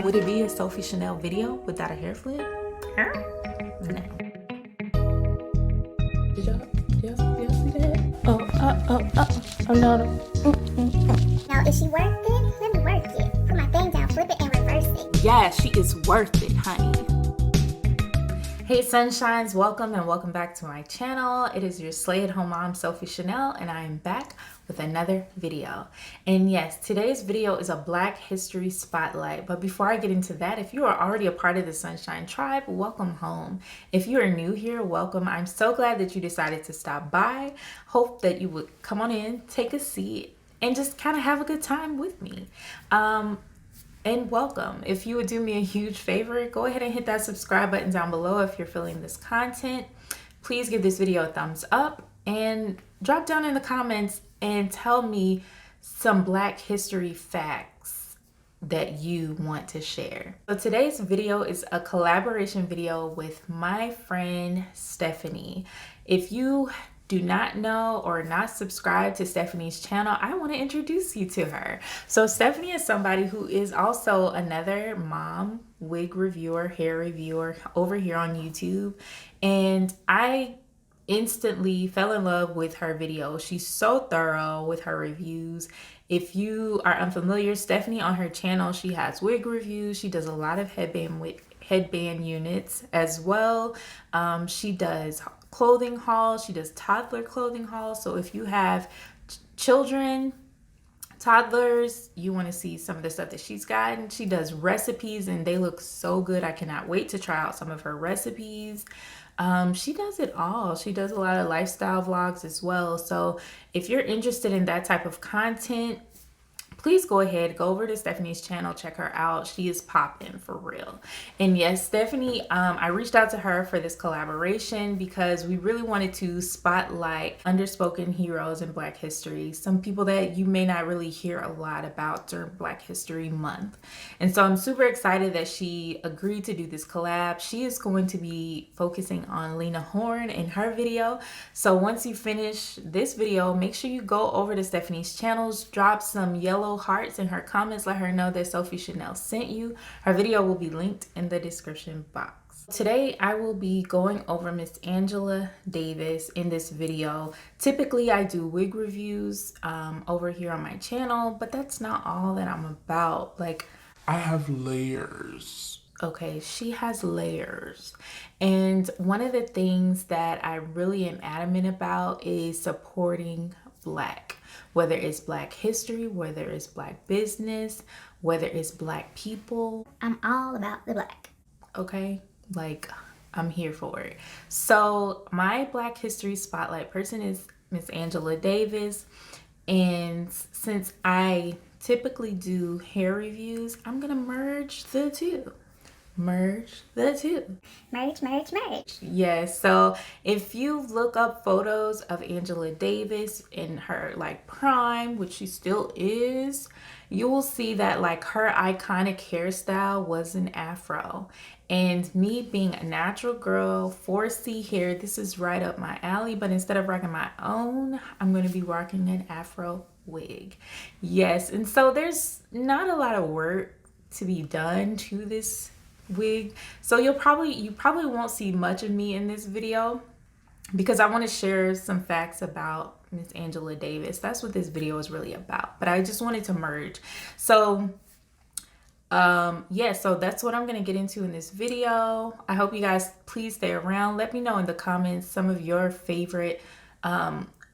Would it be a Sophie Chanel video without a hair flip? Huh? No. Did y'all see that? Oh no. Now, is she worth it? Let me work it. Put my thing down, flip it, and reverse it. Yeah, she is worth it, honey. Hey sunshines, welcome back to my channel. It is your slay at home mom, Sophie Chanel, and I am back with another video. And yes, today's video is a Black History Spotlight. But before I get into that, if you are already a part of the Sunshine Tribe, welcome home. If you are new here, welcome. I'm so glad that you decided to stop by. Hope that you would come on in, take a seat, and just kind of have a good time with me. And welcome. If you would do me a huge favor, go ahead and hit that subscribe button down below if you're feeling this content. Please give this video a thumbs up and drop down in the comments and tell me some Black history facts that you want to share. So today's video is a collaboration video with my friend Stephanie. If you do not know or not subscribe to Stephanie's channel, I want to introduce you to her. So Stephanie is somebody who is also another mom, wig reviewer, hair reviewer over here on YouTube. And I instantly fell in love with her videos. She's so thorough with her reviews. If you are unfamiliar, Stephanie on her channel, she has wig reviews. She does a lot of headband units as well. She does clothing hauls. She does toddler clothing hauls. So if you have children, toddlers, you want to see some of the stuff that she's gotten. She does recipes and they look so good. I cannot wait to try out some of her recipes. She does it all. She does a lot of lifestyle vlogs as well. So if you're interested in that type of content, please go ahead, go over to Stephanie's channel, check her out. She is popping for real. And yes, Stephanie, I reached out to her for this collaboration because we really wanted to spotlight underspoken heroes in Black history, some people that you may not really hear a lot about during Black History Month. And so I'm super excited that she agreed to do this collab. She is going to be focusing on Lena Horne in her video. So once you finish this video, make sure you go over to Stephanie's channels, drop some yellow hearts in her comments, let her know that Sophie Chanel sent you. Her video will be linked in the description box. Today I will be going over Miss Angela Davis in this video. Typically I do wig reviews over here on my channel, but that's not all that I'm about. Like, I have layers. Okay, she has layers. And one of the things that I really am adamant about is supporting Black. Whether it's Black history, whether it's Black business, whether it's Black people. I'm all about the Black. Okay, like I'm here for it. So my Black History Spotlight person is Miss Angela Davis. And since I typically do hair reviews, I'm gonna merge the two. Merge. Yes, so if you look up photos of Angela Davis in her like prime, which she still is, you will see that like her iconic hairstyle was an afro. And me being a natural girl, 4C hair, this is right up my alley, but instead of rocking my own, I'm going to be rocking an afro wig. Yes, and so there's not a lot of work to be done to this wig, so you probably won't see much of me in this video because I want to share some facts about Miss Angela Davis. That's what this video is really about, but I just wanted to merge. So yeah, so that's what I'm going to get into in this video. I hope you guys please stay around. Let me know in the comments some of your favorite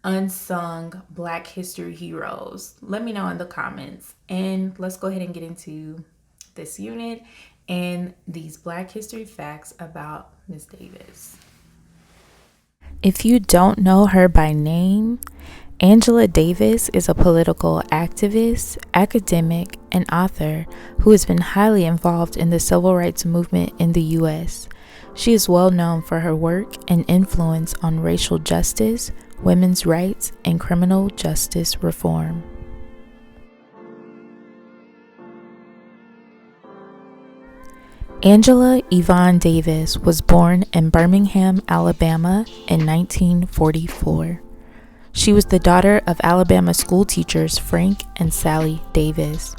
unsung Black history heroes. Let me know in the comments, and let's go ahead and get into this unit and these Black history facts about Miss Davis. If you don't know her by name, Angela Davis is a political activist, academic, and author who has been highly involved in the civil rights movement in the U.S. She is well known for her work and influence on racial justice, women's rights, and criminal justice reform. Angela Yvonne Davis was born in Birmingham, Alabama in 1944. She was the daughter of Alabama school teachers Frank and Sally Davis.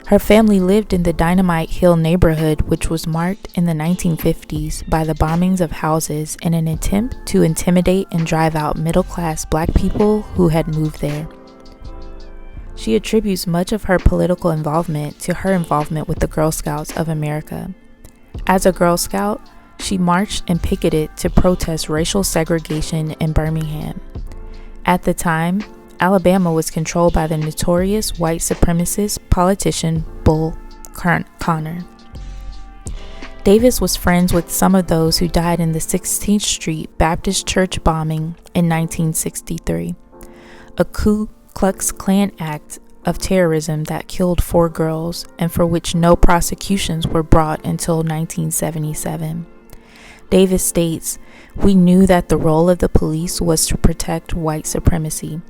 Her family lived in the Dynamite Hill neighborhood, which was marked in the 1950s by the bombings of houses in an attempt to intimidate and drive out middle-class black people who had moved there. She attributes much of her political involvement to her involvement with the Girl Scouts of America. As a Girl Scout, she marched and picketed to protest racial segregation in Birmingham. At the time, Alabama was controlled by the notorious white supremacist politician Bull Connor. Davis was friends with some of those who died in the 16th Street Baptist Church bombing in 1963, a Ku Klux Klan act of terrorism that killed 4 girls and for which no prosecutions were brought until 1977. Davis states, "We knew that the role of the police was to protect white supremacy,"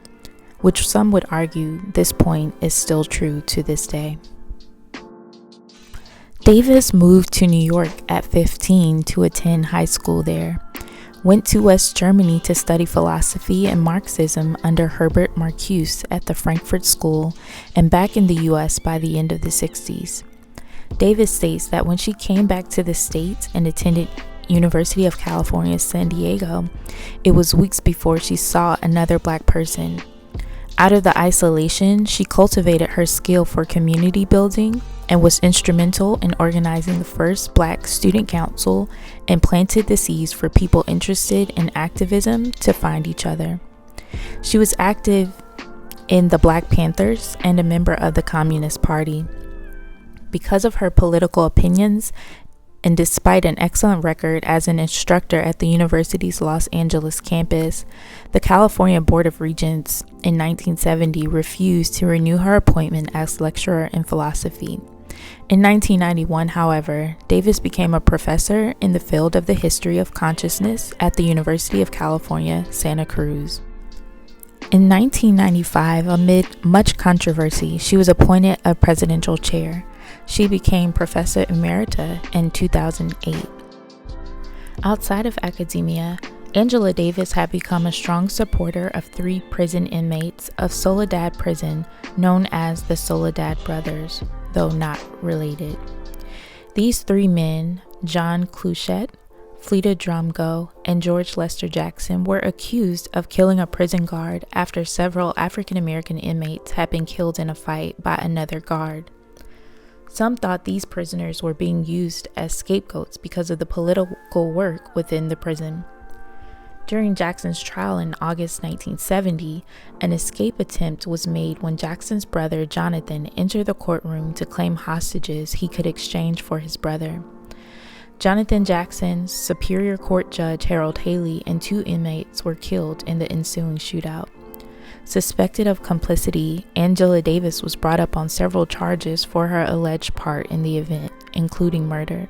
which some would argue this point is still true to this day. Davis moved to New York at 15 to attend high school there, went to West Germany to study philosophy and Marxism under Herbert Marcuse at the Frankfurt School, and back in the US by the end of the 60s. Davis states that when she came back to the States and attended University of California, San Diego, it was weeks before she saw another black person. Out of the isolation, she cultivated her skill for community building and was instrumental in organizing the first Black Student Council and planted the seeds for people interested in activism to find each other. She was active in the Black Panthers and a member of the Communist Party. Because of her political opinions, and despite an excellent record as an instructor at the university's Los Angeles campus, the California Board of Regents in 1970 refused to renew her appointment as lecturer in philosophy. In 1991, however, Davis became a professor in the field of the history of consciousness at the University of California, Santa Cruz. In 1995, amid much controversy, she was appointed a presidential chair. She became Professor Emerita in 2008. Outside of academia, Angela Davis had become a strong supporter of 3 prison inmates of Soledad Prison, known as the Soledad Brothers, though not related. These 3 men, John Cluchette, Fleta Drumgo, and George Lester Jackson, were accused of killing a prison guard after several African American inmates had been killed in a fight by another guard. Some thought these prisoners were being used as scapegoats because of the political work within the prison. During Jackson's trial in August 1970, an escape attempt was made when Jackson's brother Jonathan entered the courtroom to claim hostages he could exchange for his brother. Jonathan Jackson, Superior Court Judge Harold Haley, and 2 inmates were killed in the ensuing shootout. Suspected of complicity, Angela Davis was brought up on several charges for her alleged part in the event, including murder.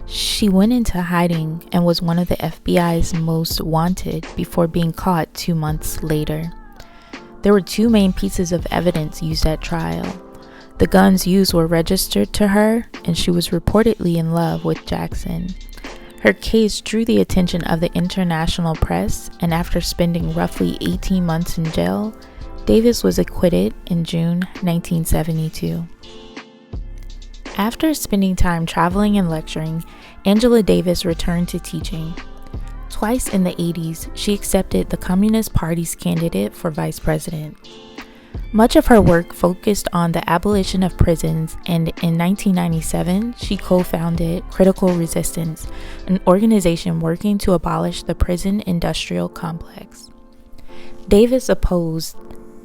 She went into hiding and was one of the FBI's most wanted before being caught 2 months later. There were 2 main pieces of evidence used at trial. The guns used were registered to her, and she was reportedly in love with Jackson. Her case drew the attention of the international press, and after spending roughly 18 months in jail, Davis was acquitted in June 1972. After spending time traveling and lecturing, Angela Davis returned to teaching. Twice in the 80s, she accepted the Communist Party's candidate for vice president. Much of her work focused on the abolition of prisons, and in 1997, she co-founded Critical Resistance, an organization working to abolish the prison industrial complex. Davis opposed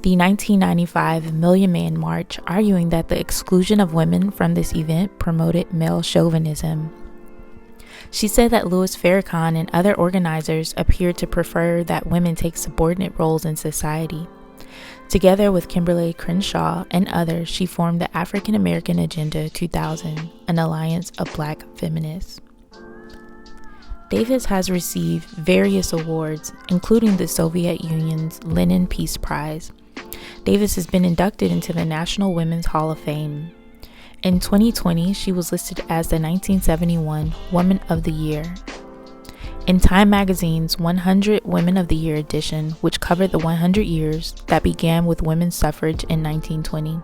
the 1995 Million Man March, arguing that the exclusion of women from this event promoted male chauvinism. She said that Louis Farrakhan and other organizers appeared to prefer that women take subordinate roles in society. Together with Kimberly Crenshaw and others, she formed the African American Agenda 2000, an alliance of Black feminists. Davis has received various awards, including the Soviet Union's Lenin Peace Prize. Davis has been inducted into the National Women's Hall of Fame. In 2020, she was listed as the 1971 Woman of the Year. In Time magazine's 100 Women of the Year edition, which covered the 100 years that began with women's suffrage in 1920.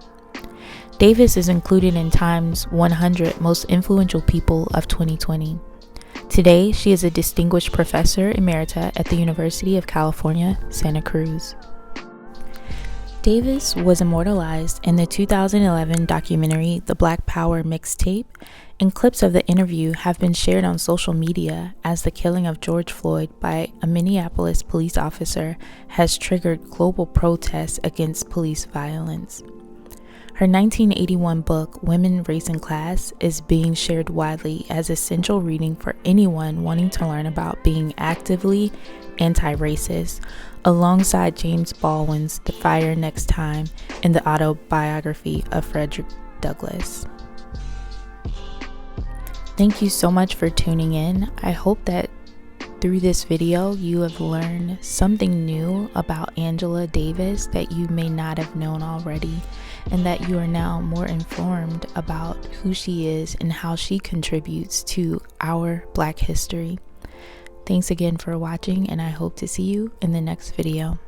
Davis is included in Time's 100 Most Influential People of 2020. Today, she is a distinguished professor emerita at the University of California, Santa Cruz. Davis was immortalized in the 2011 documentary The Black Power Mixtape, and clips of the interview have been shared on social media as the killing of George Floyd by a Minneapolis police officer has triggered global protests against police violence. Her 1981 book, Women, Race, and Class, is being shared widely as essential reading for anyone wanting to learn about being actively anti-racist, alongside James Baldwin's The Fire Next Time and the autobiography of Frederick Douglass. Thank you so much for tuning in. I hope that through this video, you have learned something new about Angela Davis that you may not have known already, and that you are now more informed about who she is and how she contributes to our Black history. Thanks again for watching, and I hope to see you in the next video.